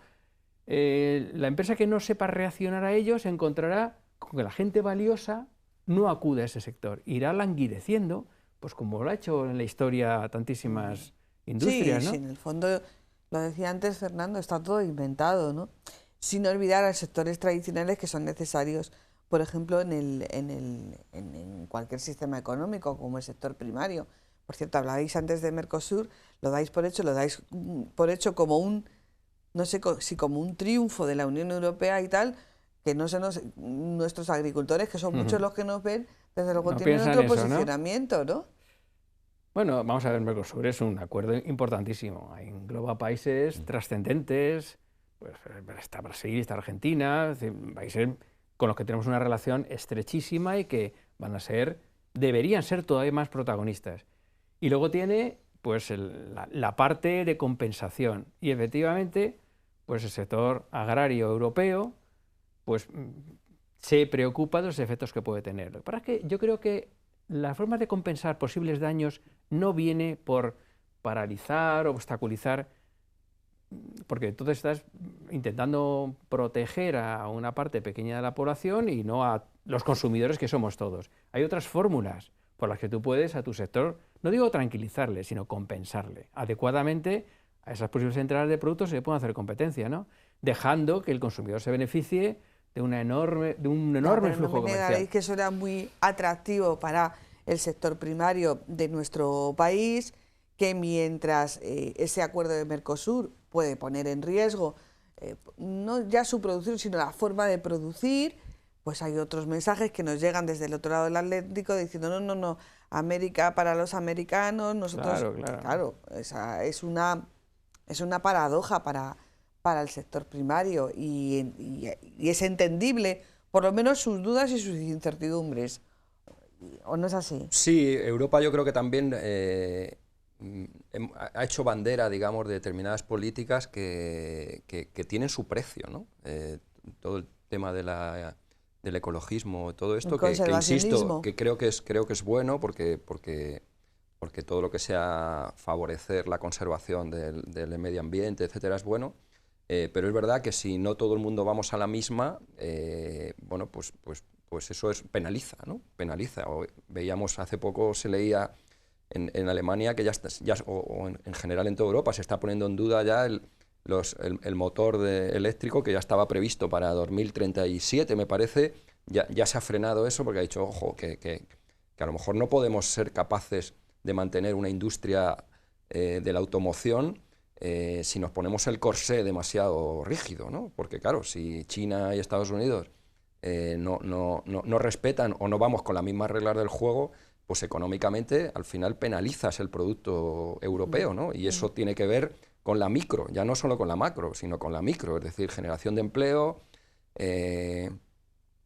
La empresa que no sepa reaccionar a ello se encontrará con que la gente valiosa no acude a ese sector, irá languideciendo, pues como lo ha hecho en la historia tantísimas industrias, ¿no? Sí, en el fondo, lo decía antes Fernando, está todo inventado, ¿no? Sin olvidar a los sectores tradicionales que son necesarios, por ejemplo, en cualquier sistema económico, como el sector primario. Por cierto, hablabais antes de Mercosur, lo dais por hecho como no sé si como un triunfo de la Unión Europea y tal, que nuestros agricultores, que son muchos los que nos ven, desde luego tienen otro posicionamiento, ¿no? Bueno, vamos a ver, Mercosur es un acuerdo importantísimo, engloba países trascendentes, pues está Brasil, está Argentina, países con los que tenemos una relación estrechísima y que deberían ser todavía más protagonistas. Y luego tiene pues la parte de compensación y efectivamente pues el sector agrario europeo pues se preocupa de los efectos que puede tener. Lo que pasa es que yo creo que la forma de compensar posibles daños no viene por paralizar, obstaculizar, porque entonces estás intentando proteger a una parte pequeña de la población y no a los consumidores que somos todos. Hay otras fórmulas por las que tú puedes a tu sector, no digo tranquilizarle, sino compensarle adecuadamente a esas posibles entradas de productos que se pueden hacer competencia, ¿no? Dejando que el consumidor se beneficie de un enorme flujo comercial. No me que eso era muy atractivo para el sector primario de nuestro país, que mientras ese acuerdo de Mercosur puede poner en riesgo no ya su producción, sino la forma de producir, pues hay otros mensajes que nos llegan desde el otro lado del Atlántico diciendo no, América para los americanos, nosotros... Claro, esa es una paradoja para el sector primario y es entendible, por lo menos sus dudas y sus incertidumbres. ¿O no es así? Sí, Europa yo creo que también ha hecho bandera, digamos, de determinadas políticas que tienen su precio, ¿no? Todo el tema de del ecologismo, todo esto, El que conservacionismo. insisto, que creo que es bueno porque todo lo que sea favorecer la conservación del medio ambiente, etcétera, es bueno. Pero es verdad que si no todo el mundo vamos a la misma, bueno, pues eso penaliza, ¿no? Penaliza. Veíamos hace poco, se leía en Alemania que o en general en toda Europa se está poniendo en duda ya el motor eléctrico que ya estaba previsto para 2037, me parece. Ya se ha frenado eso porque ha dicho, ojo, que a lo mejor no podemos ser capaces de mantener una industria de la automoción si nos ponemos el corsé demasiado rígido, ¿no? Porque claro, si China y Estados Unidos no respetan o no vamos con las mismas reglas del juego, pues económicamente al final penalizas el producto europeo, ¿no? Y eso tiene que ver con la micro, ya no solo con la macro, sino con la micro, es decir, generación de empleo,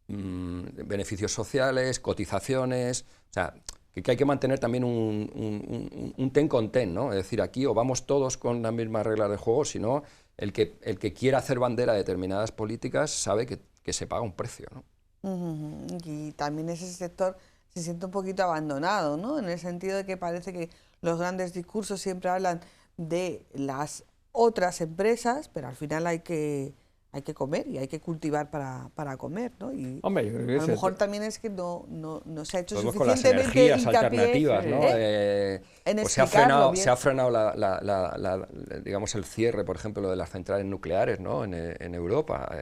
beneficios sociales, cotizaciones, o sea, que hay que mantener también un ten con ten, ¿no? Es decir, aquí o vamos todos con las mismas reglas de juego, sino el que quiera hacer bandera de determinadas políticas sabe que se paga un precio, ¿no? Y también ese sector se siente un poquito abandonado, ¿no? En el sentido de que parece que los grandes discursos siempre hablan de las otras empresas, pero al final hay que comer y hay que cultivar para comer, ¿no? Y Hombre, yo creo que a lo mejor también es que no se ha hecho Podemos con las suficientemente energías hincapié alternativas, ¿no? en Pues explicarlo bien. se ha frenado digamos, el cierre, por ejemplo, de las centrales nucleares, ¿no? En Europa.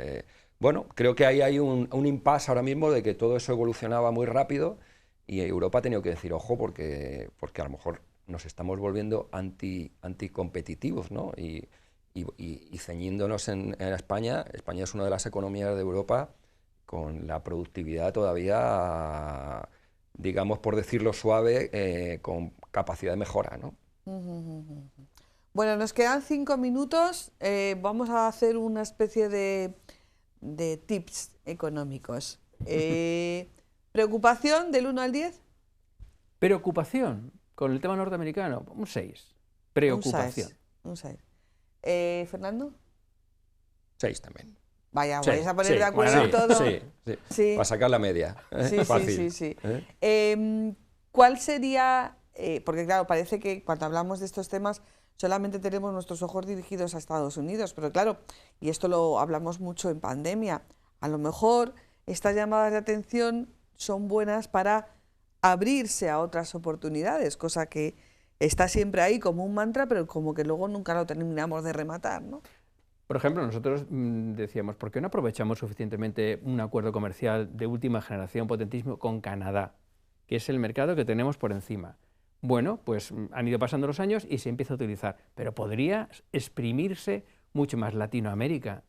Bueno, creo que ahí hay un impasse ahora mismo de que todo eso evolucionaba muy rápido y Europa ha tenido que decir, ojo, porque a lo mejor nos estamos volviendo anticompetitivos, ¿no? Y ceñiéndonos en España es una de las economías de Europa con la productividad todavía, digamos, por decirlo suave, con capacidad de mejora, ¿no? Bueno, nos quedan 5 minutos. Vamos a hacer una especie de tips económicos. ¿Preocupación del 1 al 10? Preocupación con el tema norteamericano, un 6. Preocupación. Un 6. ¿Fernando? 6 también. Vaya, Sí, vais a poner sí, de acuerdo en todo. Sí. Para sacar la media. Fácil. Sí. ¿Cuál sería...? Porque claro, parece que cuando hablamos de estos temas solamente tenemos nuestros ojos dirigidos a Estados Unidos, pero claro, y esto lo hablamos mucho en pandemia, a lo mejor estas llamadas de atención son buenas para abrirse a otras oportunidades, cosa que está siempre ahí como un mantra, pero como que luego nunca lo terminamos de rematar, ¿no? Por ejemplo, nosotros decíamos, ¿por qué no aprovechamos suficientemente un acuerdo comercial de última generación potentísimo con Canadá, que es el mercado que tenemos por encima? Bueno, pues han ido pasando los años y se empieza a utilizar, pero podría exprimirse mucho más Latinoamérica.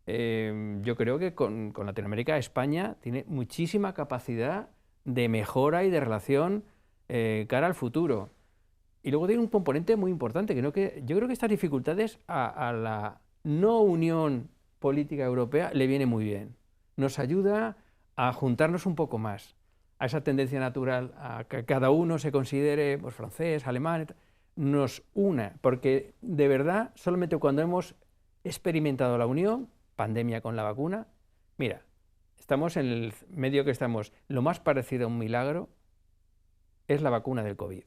Yo creo que con Latinoamérica España tiene muchísima capacidad de mejora y de relación cara al futuro. Y luego tiene un componente muy importante, que yo creo que estas dificultades a la no unión política europea le viene muy bien. Nos ayuda a juntarnos un poco más, a esa tendencia natural a que cada uno se considere pues, francés, alemán, nos una, porque de verdad solamente cuando hemos experimentado la unión, pandemia con la vacuna, mira, estamos en el medio que estamos, lo más parecido a un milagro es la vacuna del COVID.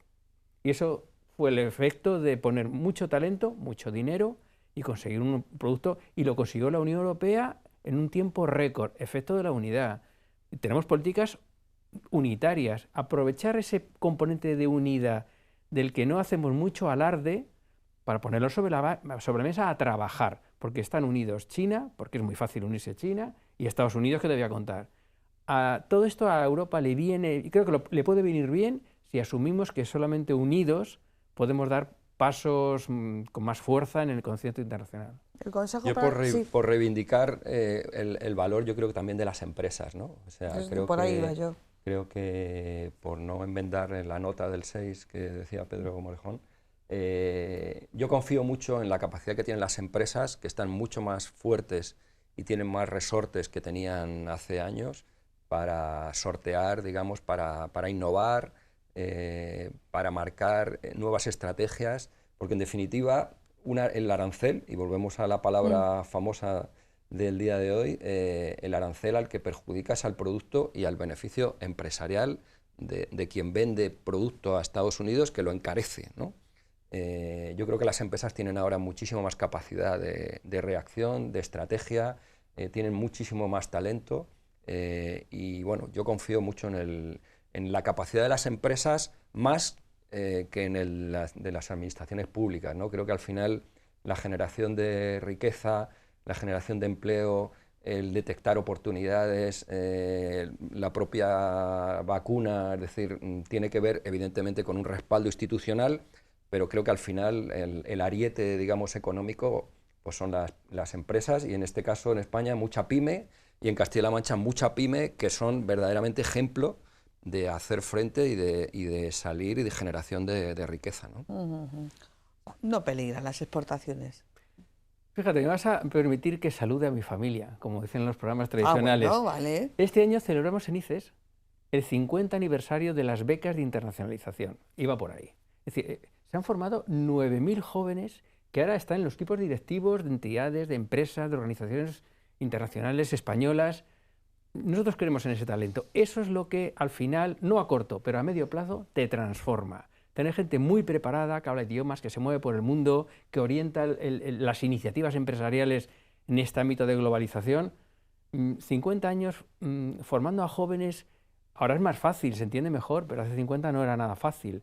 Y eso fue el efecto de poner mucho talento, mucho dinero y conseguir un producto, y lo consiguió la Unión Europea en un tiempo récord, efecto de la unidad. Tenemos políticas unitarias, aprovechar ese componente de unidad del que no hacemos mucho alarde para ponerlo sobre la mesa a trabajar, porque están unidos China, porque es muy fácil unirse a China, y Estados Unidos, que te voy a contar. Todo esto a Europa le viene, y creo que le puede venir bien si asumimos que solamente unidos podemos dar pasos con más fuerza en el concierto internacional. El Consejo Yo por reivindicar el valor, yo creo que también de las empresas, ¿no? O sea, creo que por no enmendar en la nota del 6 que decía Pedro Morejón, yo confío mucho en la capacidad que tienen las empresas, que están mucho más fuertes y tienen más resortes que tenían hace años para sortear, digamos, para innovar, para marcar nuevas estrategias, porque en definitiva el arancel, y volvemos a la palabra famosa del día de hoy, el arancel al que perjudica es al producto y al beneficio empresarial de quien vende producto a Estados Unidos, que lo encarece, ¿no? Yo creo que las empresas tienen ahora muchísimo más capacidad de reacción, de estrategia, tienen muchísimo más talento y bueno, yo confío mucho en la capacidad de las empresas más que en de las administraciones públicas, ¿no? Creo que al final la generación de riqueza, la generación de empleo, el detectar oportunidades, la propia vacuna, es decir, tiene que ver evidentemente con un respaldo institucional, pero creo que al final el ariete, digamos, económico pues son las empresas, y en este caso en España mucha pyme, y en Castilla-La Mancha mucha pyme, que son verdaderamente ejemplo de hacer frente y de salir y de generación de riqueza, ¿no? No peligran las exportaciones. Fíjate, me vas a permitir que salude a mi familia, como dicen en los programas tradicionales. Bueno, vale. Este año celebramos en ICES el 50 aniversario de las becas de internacionalización. Iba por ahí. Es decir, se han formado 9.000 jóvenes que ahora están en los equipos directivos de entidades, de empresas, de organizaciones internacionales, españolas. Nosotros creemos en ese talento. Eso es lo que al final, no a corto, pero a medio plazo, te transforma. Tener gente muy preparada, que habla idiomas, que se mueve por el mundo, que orienta las iniciativas empresariales en este ámbito de globalización. 50 años formando a jóvenes, ahora es más fácil, se entiende mejor, pero hace 50 no era nada fácil.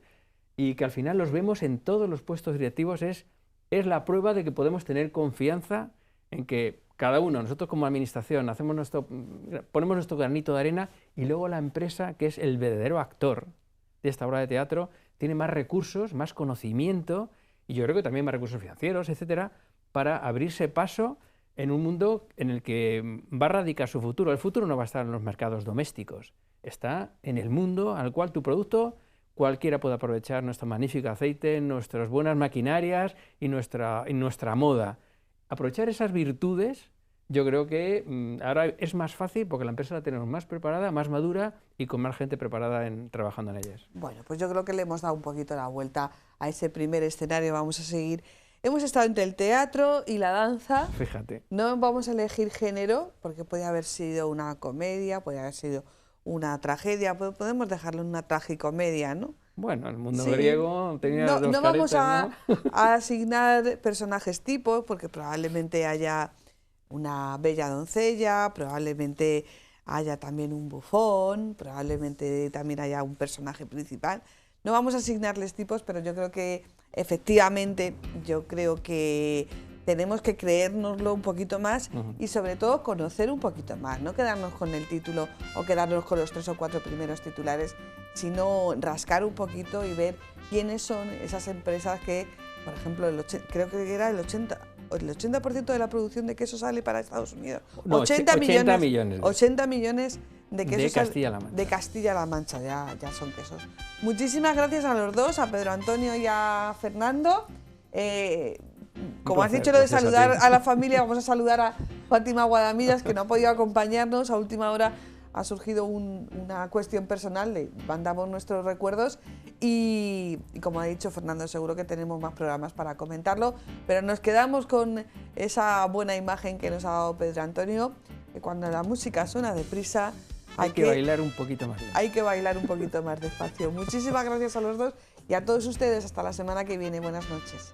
Y que al final los vemos en todos los puestos directivos es la prueba de que podemos tener confianza en que cada uno, nosotros como administración, ponemos nuestro granito de arena, y luego la empresa, que es el verdadero actor de esta obra de teatro, tiene más recursos, más conocimiento, y yo creo que también más recursos financieros, etcétera, para abrirse paso en un mundo en el que va a radicar su futuro. El futuro no va a estar en los mercados domésticos, está en el mundo al cual tu producto cualquiera puede aprovechar, nuestro magnífico aceite, nuestras buenas maquinarias y nuestra moda. Aprovechar esas virtudes, yo creo que ahora es más fácil porque la empresa la tenemos más preparada, más madura y con más gente preparada trabajando en ellas. Bueno, pues yo creo que le hemos dado un poquito la vuelta a ese primer escenario. Vamos a seguir. Hemos estado entre el teatro y la danza. Fíjate. No vamos a elegir género, porque puede haber sido una comedia, puede haber sido una tragedia, podemos dejarlo en una tragicomedia, ¿no? Bueno, el mundo griego tenía dos no vamos caretas, a asignar personajes tipo, porque probablemente haya una bella doncella, probablemente haya también un bufón, probablemente también haya un personaje principal. No vamos a asignarles tipos, pero yo creo que efectivamente, tenemos que creérnoslo un poquito más y sobre todo conocer un poquito más, no quedarnos con el título o quedarnos con los 3 o 4 primeros titulares, sino rascar un poquito y ver quiénes son esas empresas que, por ejemplo, creo que era el 80% de la producción de queso sale para Estados Unidos. No, 80 millones. 80 millones de quesos de Castilla-La Mancha, ya son quesos. Muchísimas gracias a los dos, a Pedro Antonio y a Fernando. Como has dicho lo de saludar a la familia, vamos a saludar a Fátima Guadamillas, que no ha podido acompañarnos. A última hora ha surgido una cuestión personal, le mandamos nuestros recuerdos y como ha dicho Fernando, seguro que tenemos más programas para comentarlo, pero nos quedamos con esa buena imagen que nos ha dado Pedro Antonio, que cuando la música suena deprisa hay que bailar un poquito más lento. Hay que bailar un poquito más despacio. Muchísimas gracias a los dos y a todos ustedes. Hasta la semana que viene. Buenas noches.